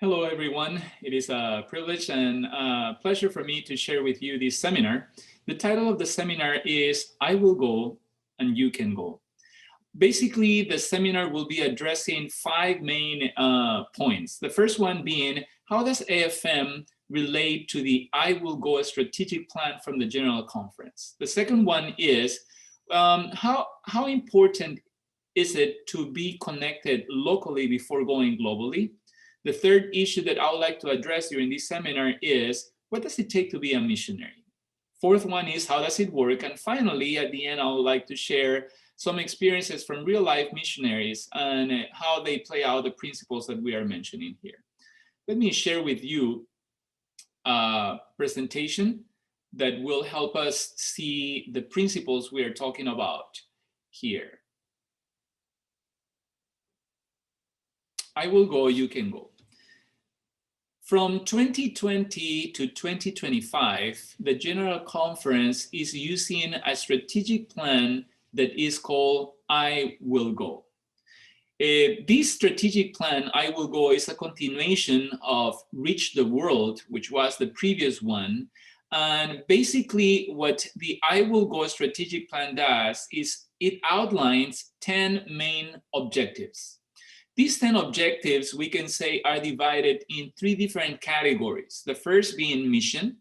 Hello, everyone. It is a privilege and a pleasure for me to share with you this seminar. The title of the seminar is I Will Go and You Can Go. Basically, the seminar will be addressing five main points. The first one being, how does AFM relate to the I Will Go strategic plan from the General Conference? The second one is, how important is it to be connected locally before going globally? The third issue that I would like to address during this seminar is, what does it take to be a missionary? Fourth one is, how does it work? And finally, at the end, I would like to share some experiences from real life missionaries and how they play out the principles that we are mentioning here. Let me share with you a presentation that will help us see the principles we are talking about here. I will go, you can go. From 2020 to 2025, the General Conference is using a strategic plan that is called I Will Go. This strategic plan, I Will Go, is a continuation of Reach the World, which was the previous one. And basically what the I Will Go strategic plan does is it outlines 10 main objectives. These 10 objectives, we can say, are divided in three different categories. The first being mission,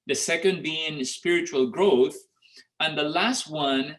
the second being spiritual growth, and the last one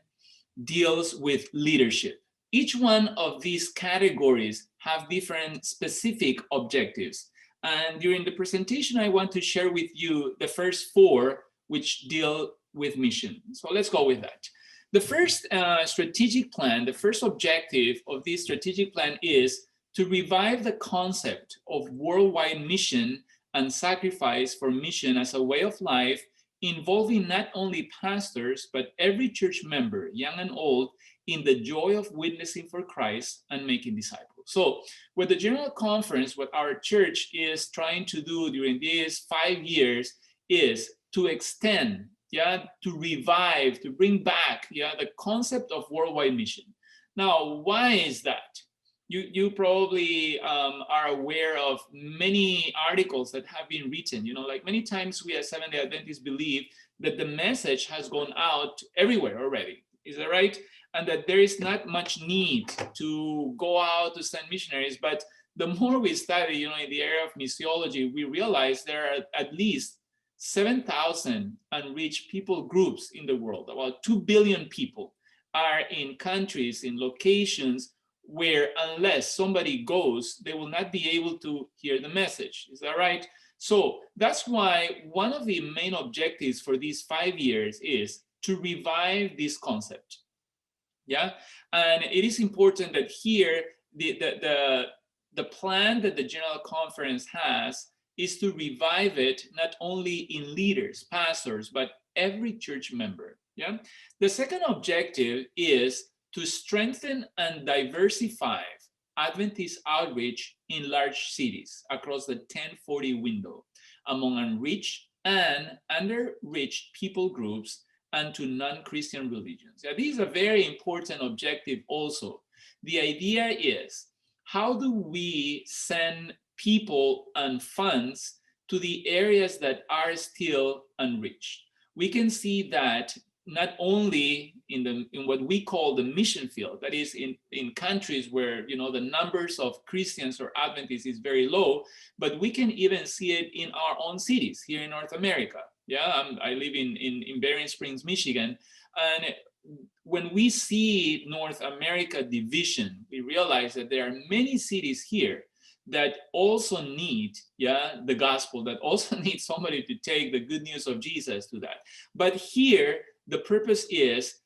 deals with leadership. Each one of these categories have different specific objectives. And during the presentation, I want to share with you the first four, which deal with mission. So let's go with that. The first strategic plan, the first objective of this strategic plan is to revive the concept of worldwide mission and sacrifice for mission as a way of life, involving not only pastors, but every church member, young and old, in the joy of witnessing for Christ and making disciples. So what the General Conference, what our church is trying to do during these 5 years is to extend, to revive, to bring back, the concept of worldwide mission. Now, why is that? You probably are aware of many articles that have been written. Like many times we as Seventh-day Adventists believe that the message has gone out everywhere already. Is that right? And that there is not much need to go out to send missionaries. But the more we study, in the area of missiology, we realize there are at least 7,000 unreached people groups in the world. About 2 billion people are in countries, in locations where unless somebody goes, they will not be able to hear the message. Is that right? So that's why one of the main objectives for these 5 years is to revive this concept. And it is important that here the plan that the General Conference has is to revive it not only in leaders, pastors, but every church member. The second objective is to strengthen and diversify Adventist outreach in large cities across the 1040 window among unreached and underreached people groups and to non-Christian religions. This is a very important objective also. The idea is, how do we send people and funds to the areas that are still unreached? We can see that not only in what we call the mission field, that is in countries where the numbers of Christians or Adventists is very low, but we can even see it in our own cities here in North America. I live in Berrien Springs, Michigan, and when we see North America division, we realize that there are many cities here that also need the gospel, that also need somebody to take the good news of Jesus to that. But here, the purpose is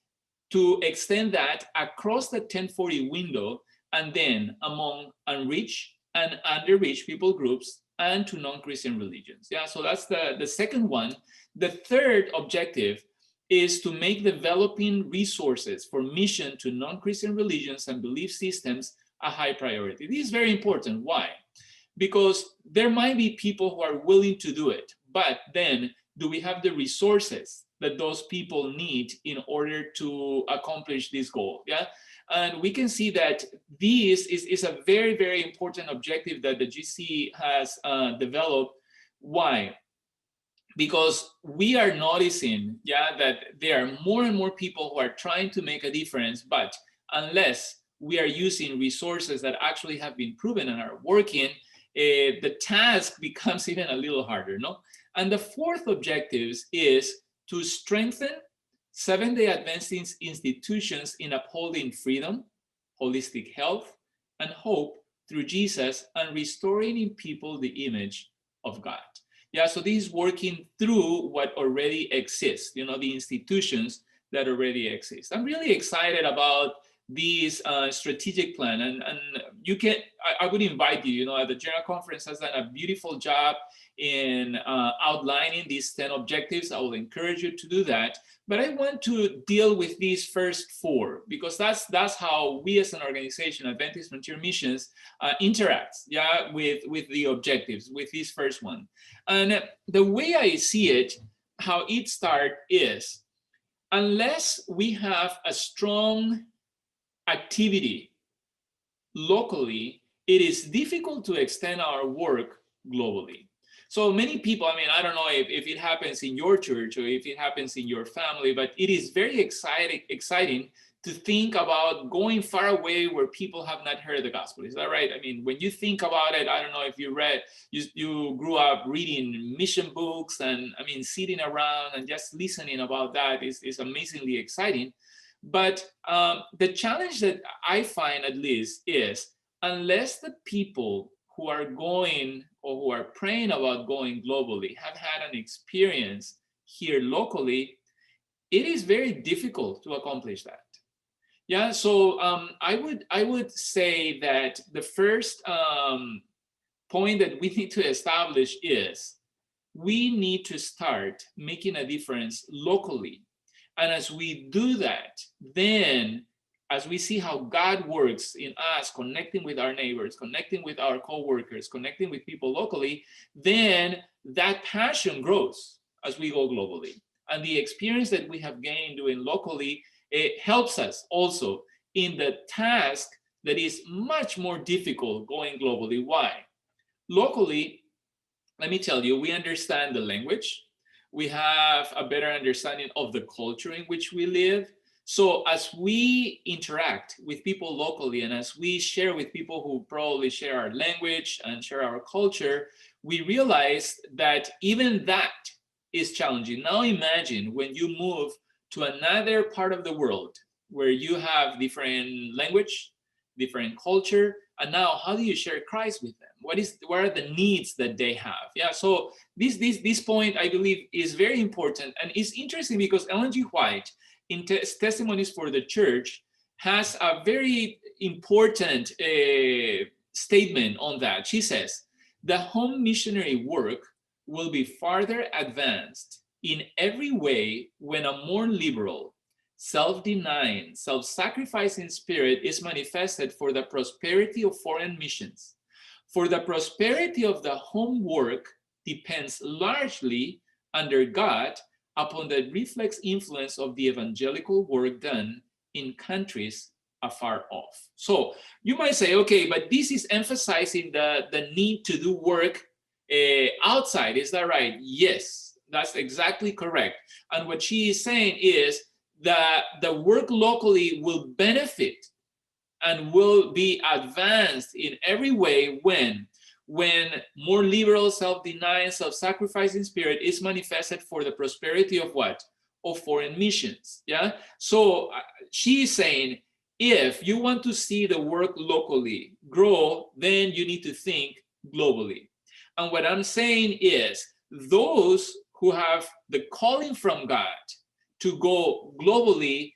to extend that across the 1040 window and then among unreached and underreached people groups and to non-Christian religions. So that's the second one. The third objective is to make developing resources for mission to non-Christian religions and belief systems a high priority. This is very important. Why? Because there might be people who are willing to do it, but then do we have the resources that those people need in order to accomplish this goal. Yeah. And we can see that this is a very, very important objective that the GC has developed. Why? Because we are noticing, yeah, that there are more and more people who are trying to make a difference, but unless we are using resources that actually have been proven and are working, the task becomes even a little harder, no? And the fourth objective is to strengthen Seventh-day Adventist institutions in upholding freedom, holistic health, and hope through Jesus, and restoring in people the image of God. Yeah, so this is working through what already exists, you know, the institutions that already exist. I'm really excited about this strategic plan, and you can, I would invite you, you know, the General Conference has done a beautiful job in outlining these 10 objectives. I will encourage you to do that. But I want to deal with these first four, because that's how we as an organization, Adventist Frontier Missions, interacts, yeah, with the objectives, with this first one. And the way I see it, how it starts is, unless we have a strong activity locally, it is difficult to extend our work globally. So many people, I mean, I don't know if it happens in your church or if it happens in your family, but it is very exciting to think about going far away where people have not heard the gospel. Is that right? I mean, when you think about it, I don't know if you grew up reading mission books, and I mean, sitting around and just listening about that is amazingly exciting. But the challenge that I find, at least, is unless the people who are going or who are praying about going globally have had an experience here locally, it is very difficult to accomplish that. Yeah, so I would say that the first point that we need to establish is we need to start making a difference locally. And as we do that, then as we see how God works in us, connecting with our neighbors, connecting with our co-workers, connecting with people locally, then that passion grows as we go globally. And the experience that we have gained doing locally, it helps us also in the task that is much more difficult going globally. Why? Locally, let me tell you, we understand the language. We have a better understanding of the culture in which we live. So as we interact with people locally, and as we share with people who probably share our language and share our culture, we realize that even that is challenging. Now imagine when you move to another part of the world where you have different language, different culture, and now how do you share Christ with them? What are the needs that they have? Yeah, so this point, I believe, is very important. And it's interesting because Ellen G. White, in Testimonies for the Church, has a very important statement on that. She says, the home missionary work will be farther advanced in every way when a more liberal, self-denying, self-sacrificing spirit is manifested for the prosperity of foreign missions. For the prosperity of the home work depends largely, under God, upon the reflex influence of the evangelical work done in countries afar off. So you might say, okay, but this is emphasizing the need to do work outside. Is that right? Yes, that's exactly correct. And what she is saying is that the work locally will benefit and will be advanced in every way when more liberal, self-denying, self-sacrificing spirit is manifested for the prosperity of what? Of foreign missions. Yeah. So she is saying, if you want to see the work locally grow, then you need to think globally. And what I'm saying is, those who have the calling from God to go globally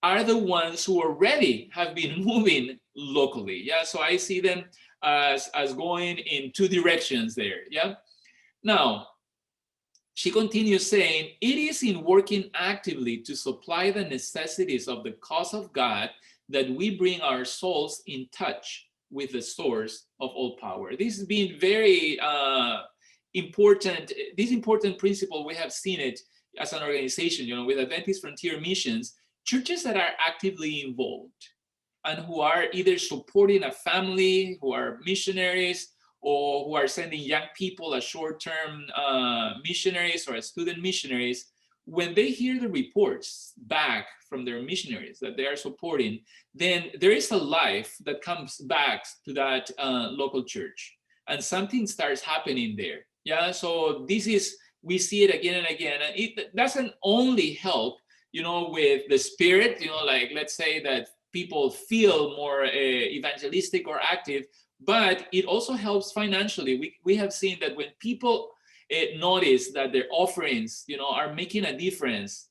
are the ones who already have been moving locally. Yeah, so I see them as going in two directions there. Yeah. Now, she continues saying, it is in working actively to supply the necessities of the cause of God that we bring our souls in touch with the source of all power. This has been very important. This important principle, we have seen it as an organization, with Adventist Frontier Missions, churches that are actively involved and who are either supporting a family, who are missionaries, or who are sending young people as short-term missionaries or as student missionaries. When they hear the reports back from their missionaries that they are supporting, then there is a life that comes back to that local church, and something starts happening there. Yeah, so we see it again and again, and it doesn't only help, with the spirit, like let's say that people feel more evangelistic or active, but it also helps financially. We have seen that when people notice that their offerings, are making a difference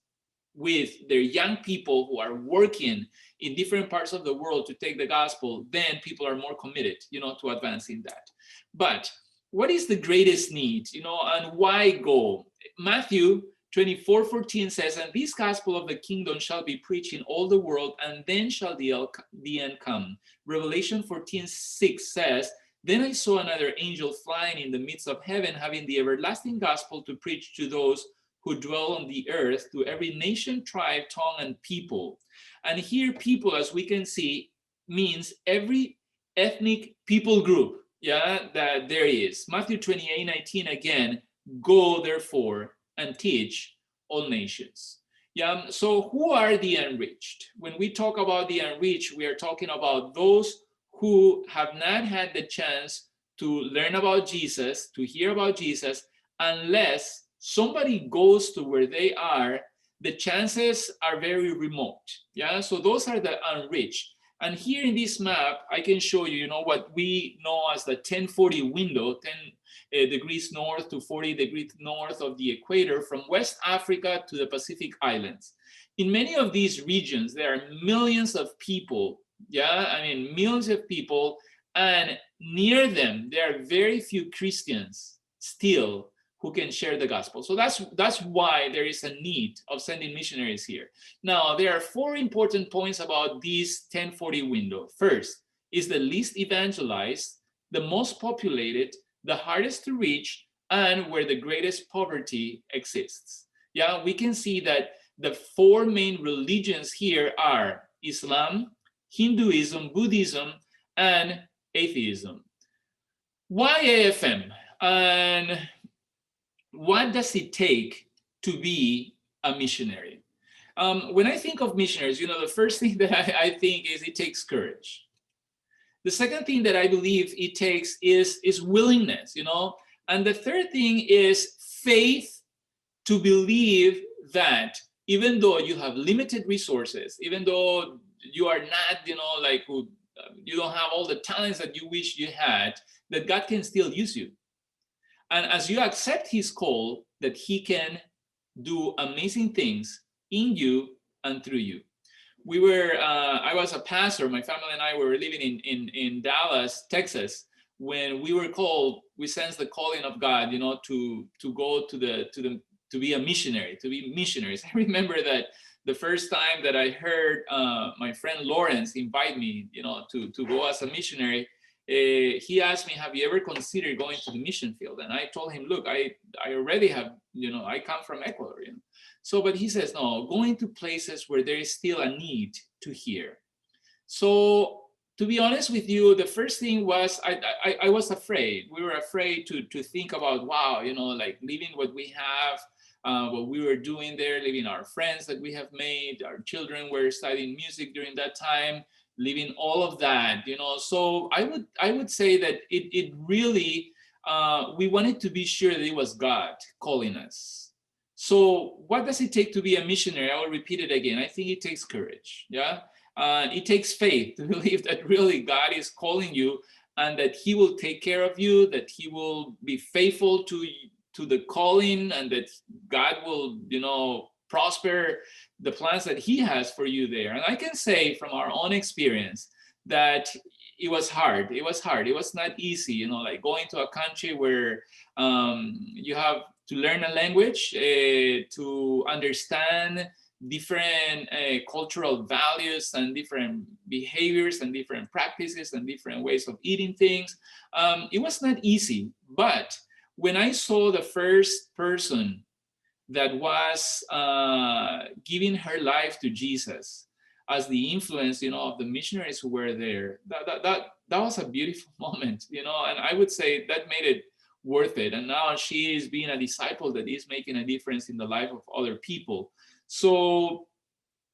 with their young people who are working in different parts of the world to take the gospel, then people are more committed, to advancing that. But what is the greatest need, and why go? Matthew 24:14 says, and this gospel of the kingdom shall be preached in all the world, and then shall the end come. Revelation 14:6 says, then I saw another angel flying in the midst of heaven, having the everlasting gospel to preach to those who dwell on the earth, to every nation, tribe, tongue, and people. And here, people, as we can see, means every ethnic people group, that there is. Matthew 28:19 again, go therefore and teach all nations. So who are the unreached? When we talk about the unreached, we are talking about those who have not had the chance to learn about Jesus, to hear about Jesus, unless somebody goes to where they are. The chances are very remote. So those are the unreached. And here in this map, I can show you, what we know as the 1040 window, 10 degrees north to 40 degrees north of the equator, from West Africa to the Pacific Islands. In many of these regions, there are millions of people, millions of people, and near them, there are very few Christians still who can share the gospel. So that's why there is a need of sending missionaries here. Now, there are 4 important points about this 1040 window. First, is the least evangelized, the most populated, the hardest to reach, and where the greatest poverty exists. We can see that the 4 main religions here are Islam, Hinduism, Buddhism, and atheism. Why AFM? And what does it take to be a missionary? When I think of missionaries, the first thing that I think is it takes courage. The second thing that I believe it takes is willingness, and the third thing is faith, to believe that even though you have limited resources, even though you are not, you don't have all the talents that you wish you had, that God can still use you. And as you accept his call, that he can do amazing things in you and through you. I was a pastor, my family and I were living in Dallas, Texas, when we were called, we sensed the calling of God, to go to be a missionary, to be missionaries. I remember that the first time that I heard my friend Lawrence invite me, to go as a missionary, he asked me, have you ever considered going to the mission field? And I told him, look, I already have, I come from Ecuador, So, but he says, no, going to places where there is still a need to hear. So, to be honest with you, the first thing was, I was afraid. We were afraid to think about, wow, like leaving what we have, what we were doing there, leaving our friends that we have made, our children were studying music during that time, leaving all of that, So I would say that it really, we wanted to be sure that it was God calling us. So what does it take to be a missionary? I will repeat it again. I think it takes courage. It takes faith to believe that really God is calling you and that he will take care of you, that he will be faithful to the calling, and that God will, prosper the plans that he has for you there. And I can say from our own experience that it was hard. It was not easy, like going to a country where you have to learn a language, to understand different cultural values and different behaviors and different practices and different ways of eating things. It was not easy, but when I saw the first person that was giving her life to Jesus as the influence, of the missionaries who were there. That was a beautiful moment, and I would say that made it worth it. And now she is being a disciple that is making a difference in the life of other people. So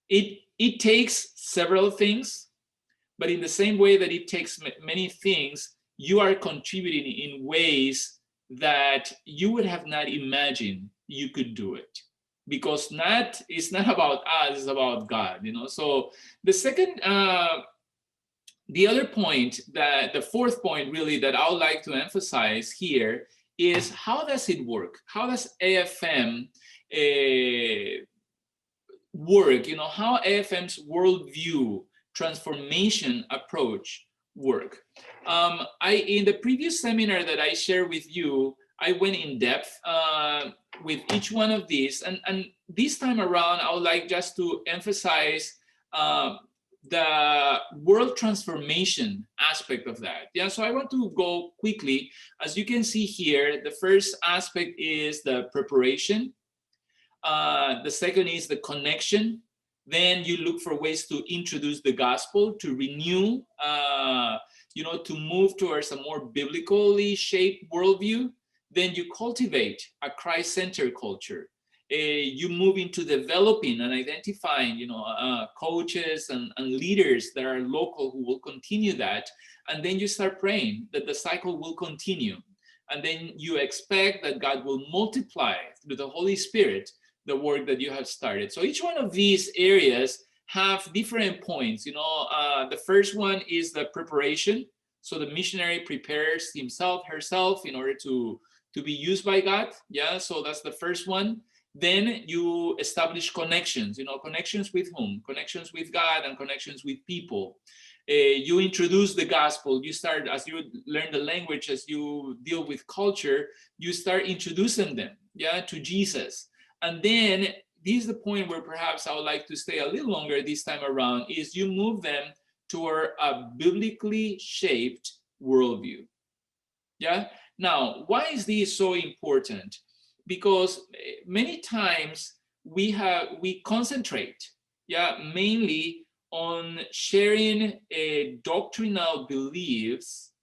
it takes several things, but in the same way that it takes many things, you are contributing in ways that you would have not imagined you could do it, because it's not about us, it's about God. So the second, the other point, that the fourth point really that I would like to emphasize here is, how does it work? How does AFM work? How AFM's worldview transformation approach work? In the previous seminar that I shared with you, I went in depth with each one of these, and this time around, I would like just to emphasize the world transformation aspect of that. Yeah, so I want to go quickly. As you can see here, the first aspect is the preparation. The second is the connection. Then you look for ways to introduce the gospel, to renew, to move towards a more biblically shaped worldview. Then you cultivate a Christ-centered culture. You move into developing and identifying, coaches and leaders that are local who will continue that. And then you start praying that the cycle will continue. And then you expect that God will multiply through the Holy Spirit the work that you have started. So each one of these areas have different points. The first one is the preparation. So the missionary prepares himself, herself in order to be used by God. Yeah, so that's the first one. Then you establish connections, connections with whom? Connections with God and connections with people. You introduce the gospel. You start, as you learn the language, as you deal with culture, you start introducing them, to Jesus. And then this is the point where perhaps I would like to stay a little longer this time around, is you move them toward a biblically shaped worldview. Yeah. Now, why is this so important? Because many times we concentrate, mainly on sharing doctrinal beliefs,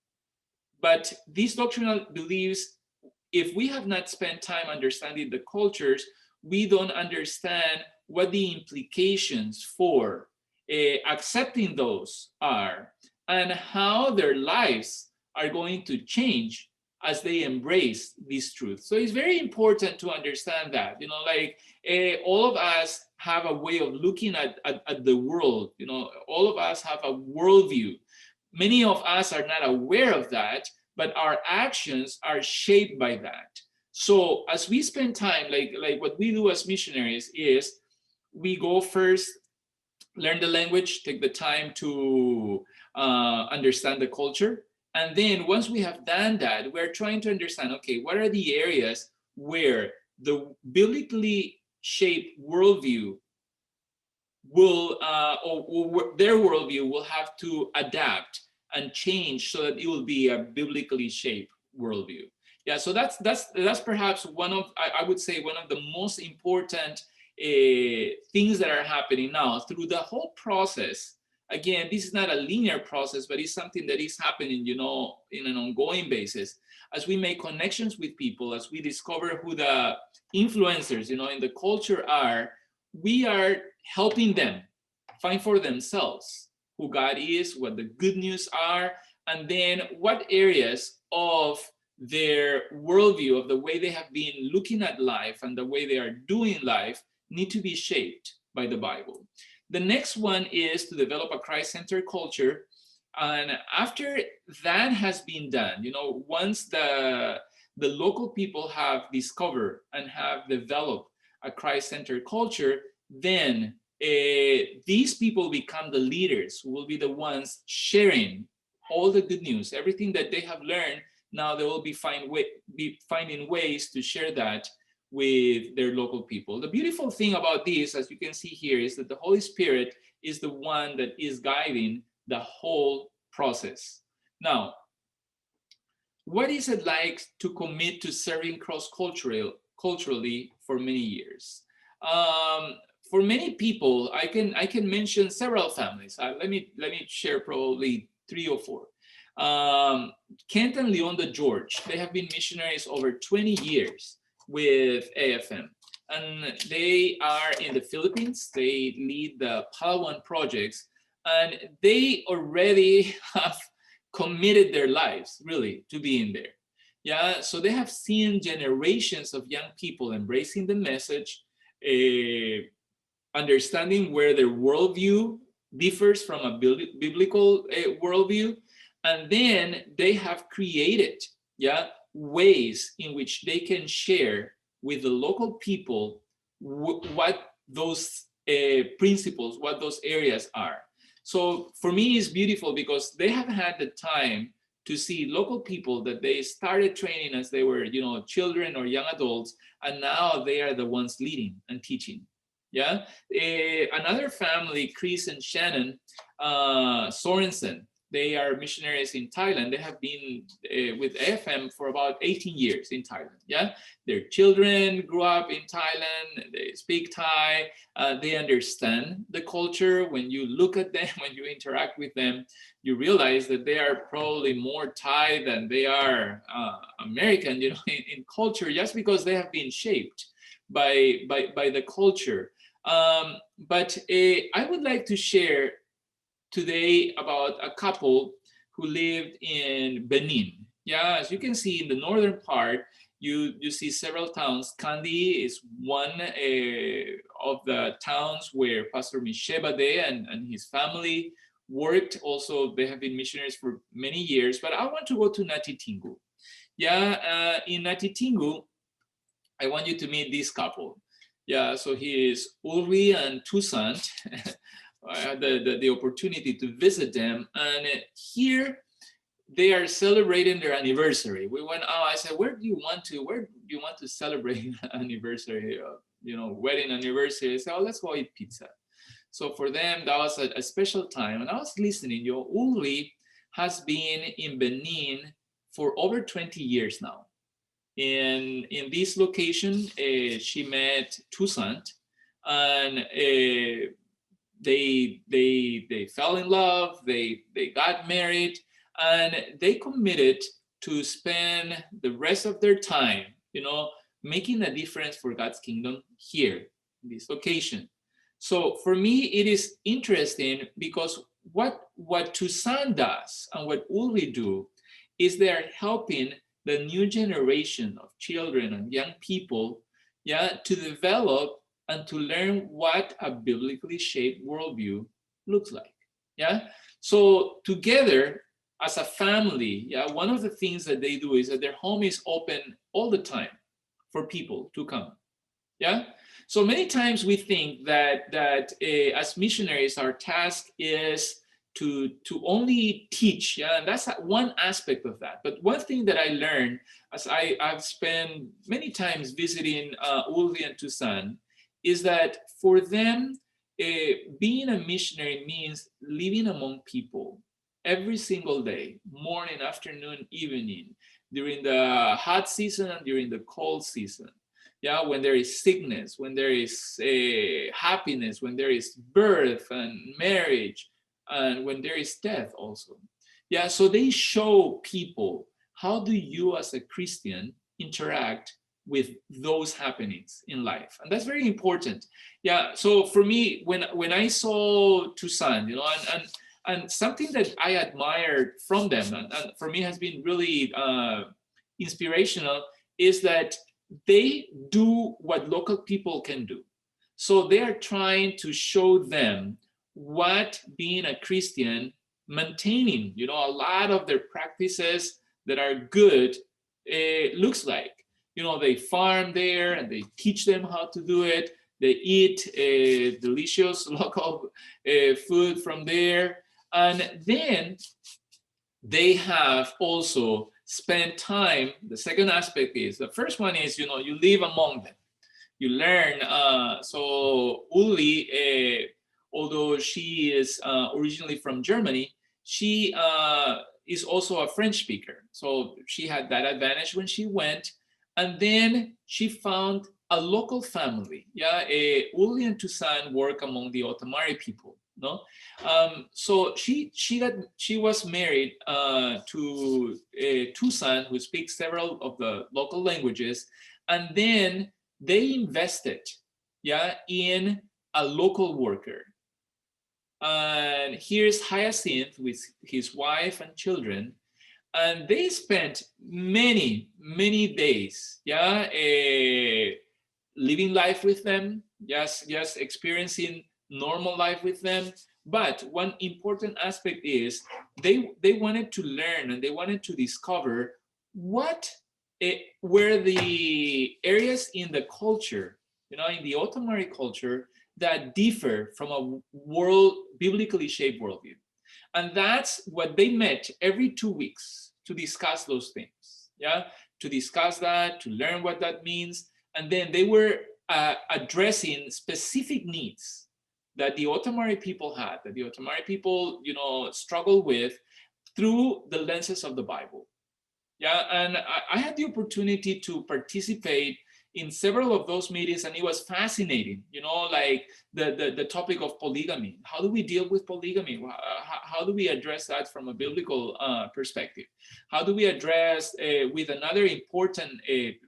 but these doctrinal beliefs, if we have not spent time understanding the cultures, we don't understand what the implications for accepting those are, and how their lives are going to change as they embrace this truth. So it's very important to understand that, all of us have a way of looking at the world, all of us have a worldview. Many of us are not aware of that, but our actions are shaped by that. So as we spend time, like what we do as missionaries is, we go first, learn the language, take the time to understand the culture. And then once we have done that, we're trying to understand, okay, what are the areas where the biblically shaped worldview will, or their worldview will have to adapt and change so that it will be a biblically shaped worldview. Yeah, so that's perhaps one of, I would say, one of the most important things that are happening now through the whole process. Again, this is not a linear process, but it's something that is happening, in an ongoing basis. As we make connections with people, as we discover who the influencers, in the culture are, we are helping them find for themselves who God is, what the good news are, and then what areas of their worldview, of the way they have been looking at life and the way they are doing life, need to be shaped by the Bible. The next one is to develop a Christ-centered culture. And after that has been done, once the local people have discovered and have developed a Christ-centered culture, then these people become the leaders who will be the ones sharing all the good news, everything that they have learned. Now they will be finding ways to share that with their local people. The beautiful thing about this, as you can see here, is that the Holy Spirit is the one that is guiding the whole process. Now, what is it like to commit to serving cross-culturally culturally for many years. For many people, I can mention several families. Let me share probably 3 or 4. Kent and Leonda George, they have been missionaries over 20 years with AFM. And they are in the Philippines. They lead the Palawan projects, and they already have committed their lives really to being there. Yeah, so they have seen generations of young people embracing the message, understanding where their worldview differs from a biblical worldview, and then they have created, yeah, ways in which they can share with the local people what those principles, what those areas are. So for me, it's beautiful because they have had the time to see local people that they started training as they were, children or young adults, and now they are the ones leading and teaching. Yeah. Another family, Chris and Shannon Sorensen, they are missionaries in Thailand. They have been with AFM for about 18 years in Thailand. Yeah, their children grew up in Thailand. They speak Thai. They understand the culture. When you look at them, when you interact with them, you realize that they are probably more Thai than they are American, in culture, just because they have been shaped by the culture. But I would like to share today about a couple who lived in Benin. Yeah, as you can see in the northern part, you see several towns. Kandy is one of the towns where Pastor Michel Bade and his family worked. Also, they have been missionaries for many years. But I want to go to Natitingu. Yeah, in Natitingu, I want you to meet this couple. Yeah, so he is Ulri and Toussaint. I had the opportunity to visit them, and here they are celebrating their anniversary. We went out. I said, where do you want to celebrate anniversary? Wedding anniversary. I said, oh, let's go eat pizza. So for them, that was a special time. And I was listening. Ulri has been in Benin for over 20 years now. In this location, she met Toussaint, and they fell in love, they got married, and they committed to spend the rest of their time, making a difference for God's kingdom here in this location. So for me, it is interesting because what Toussaint does and what Ulri do is they are helping the new generation of children and young people, to develop and to learn what a biblically shaped worldview looks like. Yeah. So together as a family, one of the things that they do is that their home is open all the time for people to come. Yeah. So many times we think that as missionaries, our task is to only teach. Yeah, and that's one aspect of that. But one thing that I learned as I've spent many times visiting Ulri and Toussaint is that for them, being a missionary means living among people every single day, morning, afternoon, evening, during the hot season and during the cold season. Yeah, when there is sickness, when there is happiness, when there is birth and marriage, and when there is death also. Yeah, so they show people, how do you as a Christian interact with those happenings in life? And that's very important. Yeah, so for me, when I saw Toussaint, and something that I admired from them, and for me has been really inspirational, is that they do what local people can do. So they are trying to show them what being a Christian, maintaining, a lot of their practices that are good, looks like. They farm there and they teach them how to do it. They eat delicious local food from there. And then they have also spent time. The second aspect is, the first one is, you live among them. You learn. So Uli, although she is originally from Germany, she is also a French speaker. So she had that advantage when she went. And then she found a local family. Yeah, Uli and Tusan work among the Otomari people. No, so she was married to Tusan, who speaks several of the local languages, and then they invested, yeah, in a local worker. And here's Hyacinth with his wife and children, and they spent many days, yeah, living life with them, just experiencing normal life with them. But one important aspect is they wanted to learn and they wanted to discover what were the areas in the culture, in the Otomari culture, that differ from a world biblically shaped worldview. And that's what they met every 2 weeks to discuss those things. Yeah, to discuss that, to learn what that means. And then they were addressing specific needs that the Otomari people had, that the Otomari people, struggle with through the lenses of the Bible. Yeah, and I had the opportunity to participate in several of those meetings, and it was fascinating. Like the topic of polygamy. How do we deal with polygamy? How do we address that from a biblical perspective? How do we address with another important,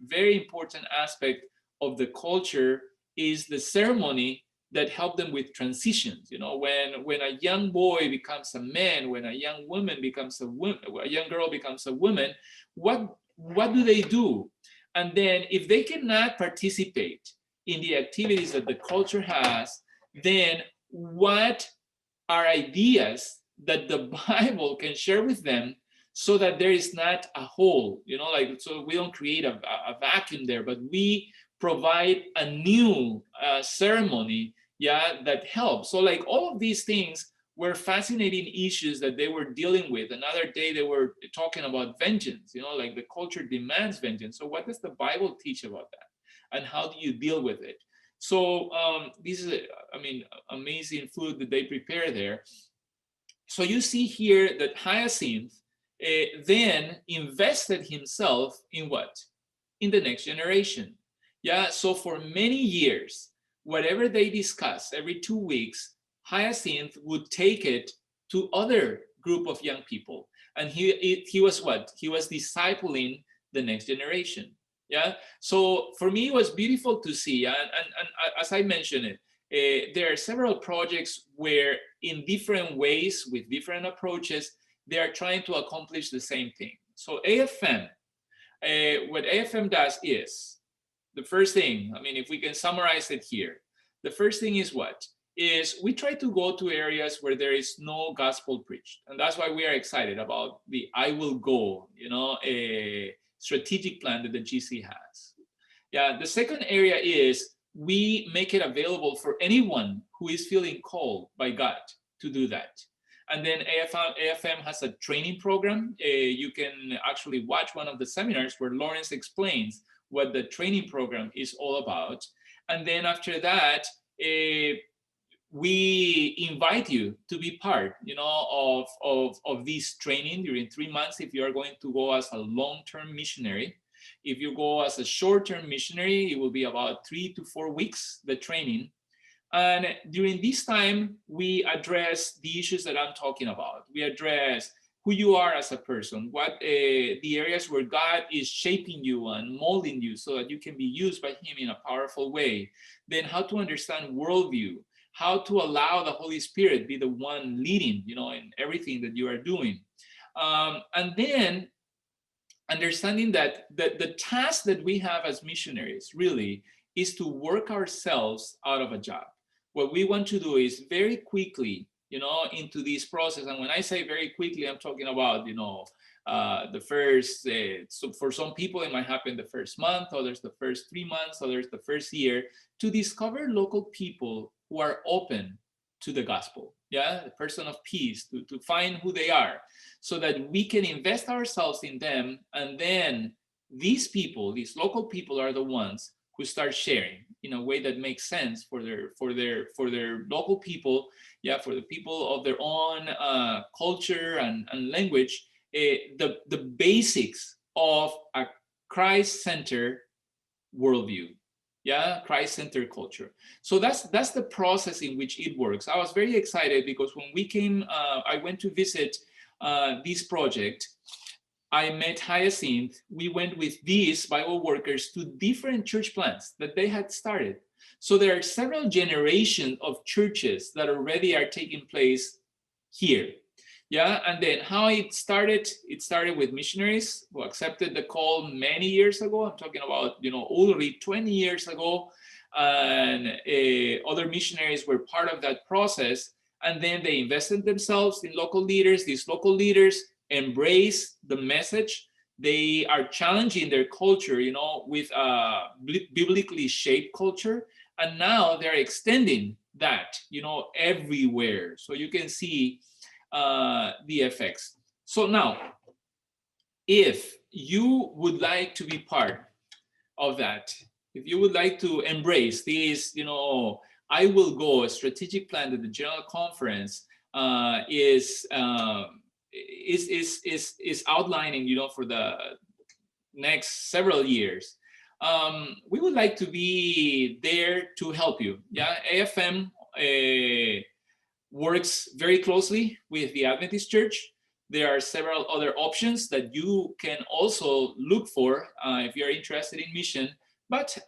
very important aspect of the culture is the ceremony that help them with transitions. When a young boy becomes a man, when a young woman becomes a woman, a young girl becomes a woman, what do they do? And then if they cannot participate in the activities that the culture has, then what are ideas that the Bible can share with them so that there is not a hole, so we don't create a vacuum there, but we provide a new ceremony, yeah, that helps. So like all of these things were fascinating issues that they were dealing with. Another day they were talking about vengeance, like the culture demands vengeance. So what does the Bible teach about that? And how do you deal with it? So this is, amazing food that they prepare there. So you see here that Hyacinth then invested himself in what? In the next generation. Yeah, so for many years, whatever they discuss every 2 weeks, Hyacinth would take it to other group of young people. And he was what? He was discipling the next generation. Yeah, so for me, it was beautiful to see. And as I mentioned it, there are several projects where in different ways, with different approaches, they are trying to accomplish the same thing. So AFM, what AFM does is, the first thing, if we can summarize it here, the first thing is what? Is we try to go to areas where there is no gospel preached. And that's why we are excited about the I Will Go, a strategic plan that the GC has. Yeah, the second area is we make it available for anyone who is feeling called by God to do that. And then AFM has a training program. You can actually watch one of the seminars where Lawrence explains what the training program is all about. And then after that, we invite you to be part, of this training during 3 months if you are going to go as a long-term missionary. If you go as a short-term missionary, it will be about 3 to 4 weeks, the training. And during this time, we address the issues that I'm talking about. We address who you are as a person, what the areas where God is shaping you and molding you so that you can be used by Him in a powerful way. Then how to understand worldview, how to allow the Holy Spirit be the one leading, in everything that you are doing. And then understanding that the task that we have as missionaries really is to work ourselves out of a job. What we want to do is very quickly, into this process. And when I say very quickly, I'm talking about, the first, so for some people, it might happen the first month, others the first 3 months, others the first year, to discover local people who are open to the gospel. Yeah, the person of peace, to find who they are, so that we can invest ourselves in them. And then these people, these local people, are the ones who start sharing in a way that makes sense for their local people, yeah, for the people of their own culture and language, the basics of Christ-centered worldview. Yeah, Christ-centered culture. So that's the process in which it works. I was very excited because when we came, I went to visit this project. I met Hyacinth. We went with these Bible workers to different church plants that they had started. So there are several generations of churches that already are taking place here. Yeah, and then how it started with missionaries who accepted the call many years ago. I'm talking about, already 20 years ago, and other missionaries were part of that process. And then they invested themselves in local leaders. These local leaders embrace the message. They are challenging their culture, with a biblically shaped culture. And now they're extending that, everywhere. So you can see the effects. So now, if you would like to be part of that, if you would like to embrace this, I will go, a strategic plan that the General Conference is outlining, for the next several years. We would like to be there to help you. Yeah, AFM works very closely with the Adventist Church. There are several other options that you can also look for if you're interested in mission. But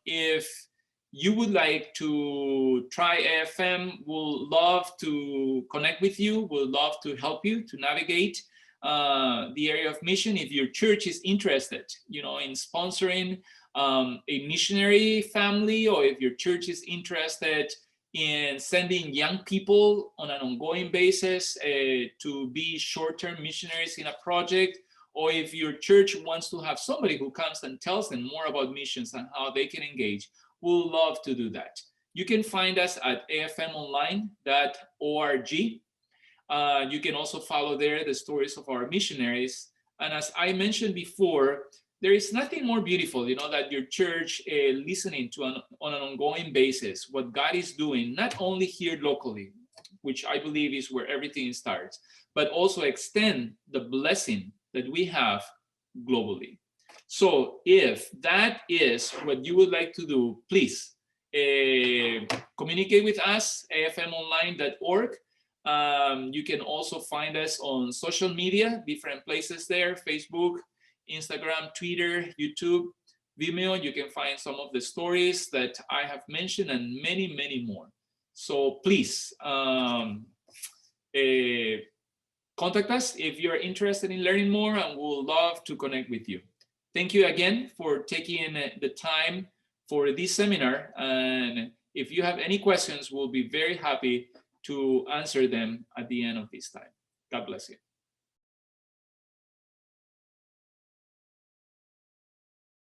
if you would like to try AFM, we'll love to connect with you. We'll love to help you to navigate the area of mission. If your church is interested, in sponsoring a missionary family, or if your church is interested in sending young people on an ongoing basis to be short-term missionaries in a project, or if your church wants to have somebody who comes and tells them more about missions and how they can engage, we'll love to do that. You can find us at afmonline.org. You can also follow there the stories of our missionaries. And as I mentioned before, there is nothing more beautiful, that your church listening to on an ongoing basis what God is doing, not only here locally, which I believe is where everything starts, but also extend the blessing that we have globally. So if that is what you would like to do, please communicate with us, afmonline.org. You can also find us on social media, different places there, Facebook, Instagram, Twitter, YouTube, Vimeo. You can find some of the stories that I have mentioned and many, many more. So please contact us if you're interested in learning more, and we'll love to connect with you. Thank you again for taking the time for this seminar. And if you have any questions, we'll be very happy to answer them at the end of this time. God bless you.